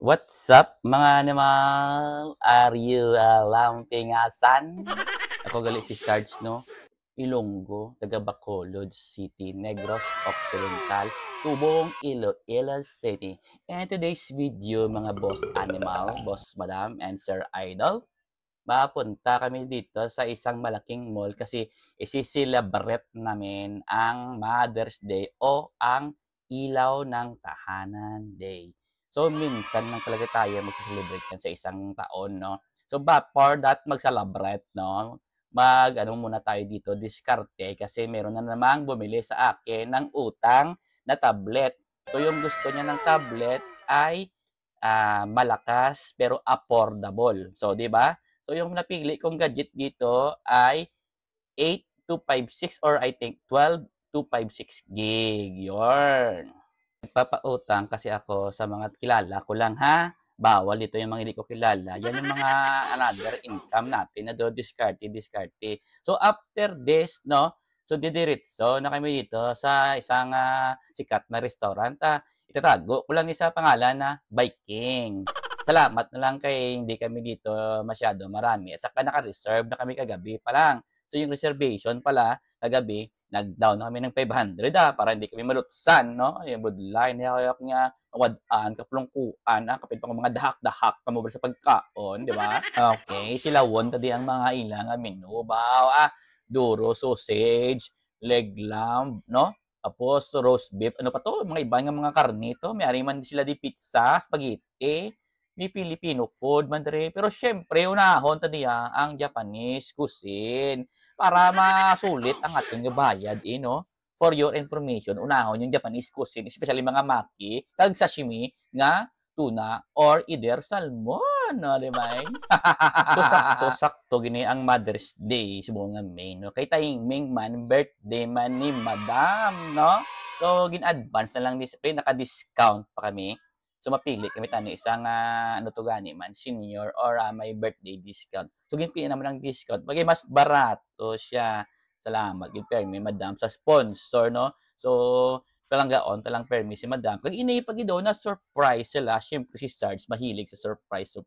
What's up mga animal? Are you lampingasan? Ako gali si Sarge, no? Ilonggo, taga Bacolod City, Negros Occidental, Tubong, Iloilo City. And today's video, mga boss animal, boss madam, and sir idol, mapunta kami dito sa isang malaking mall kasi isi-celebrate namin ang Mother's Day o ang Ilaw ng Tahanan Day. So, minsan lang talaga tayo mag-celebrate yan sa isang taon, no? So, but for that, mag-celebrate, no? Ano muna tayo dito, diskarte, kasi meron na namang bumili sa akin ng utang na tablet. So, yung gusto niya ng tablet ay malakas pero affordable. So, di ba? So, yung napili kong gadget dito ay 8256 or I think 12256 gig. Yorn. Nagpapautang kasi ako sa mga kilala ko lang, ha. Bawal ito yung mga hindi ko kilala. Yan yung mga another income natin na do diskarte. So after this, no, so didiretso na kami dito sa isang sikat na restaurant. Itatago ko lang isa pangalan na Viking. Salamat na lang kay hindi kami dito masyado marami. At saka naka-reserve na kami kagabi pa lang. So yung reservation pala kagabi, nag-down na kami ng 500 para hindi kami malutsan, no? Yung budlay, niyayak niya, wadaan, kaplungkuan, kapit pang mga dahak-dahak, pamubra sa pagkaon, di ba? Okay, sila won, tadi ang mga ilang menu, baw, duro, sausage, leg lamb, no? Tapos, roast beef, ano pa to? Mga iba nga mga karne to, may ariman sila di pizza, spaghetti, di Filipino food, mandre. Pero syempre, unahon tadi ang Japanese cuisine para masulit ang ating bayad, no? For your information, unahon yung Japanese cuisine, especially mga maki, tag sashimi nga tuna or either salmon, no, di ba? So sakto gini ang Mother's Day subong nga May, no? Kay timing man birthday man ni Madam, no? So gin-advance na lang display, naka-discount pa kami. So mapili kami tani isang ano to gani man senior or may birthday discount. So ginpili naman ang discount bagay mas barato siya. Salamat gid permi madam sa sponsor, no. So talang permi si madam. Kag inay pag daw na surprise sila, syempre si Sarge mahilig sa surprise.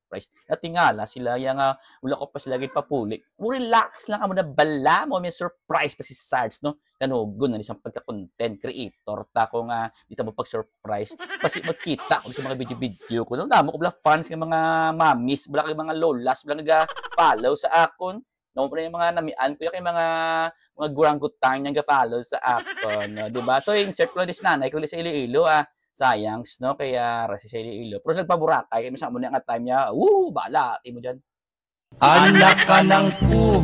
Natingala sila yang wala ko pa sila gid papuli. Relax lang amo na bala mo may surprise pa si Sarge, no. Kanugon na isang pagka-content creator ta ko nga dito mo pag-surprise kasi magkita ko sa mga video ko no damo ko bala fans ng mga mamis bala kay mga lolas bala naga-follow sa akon no pa yung mga namian ko kay mga guranggutan nga ga-follow sa akon no di ba so insert ko dis nanay ko sa Iloilo sayangs no kaya rasi sa Iloilo pero sa paborakay kay sa mo nga time niya bala imo diyan Anak ka ng pu.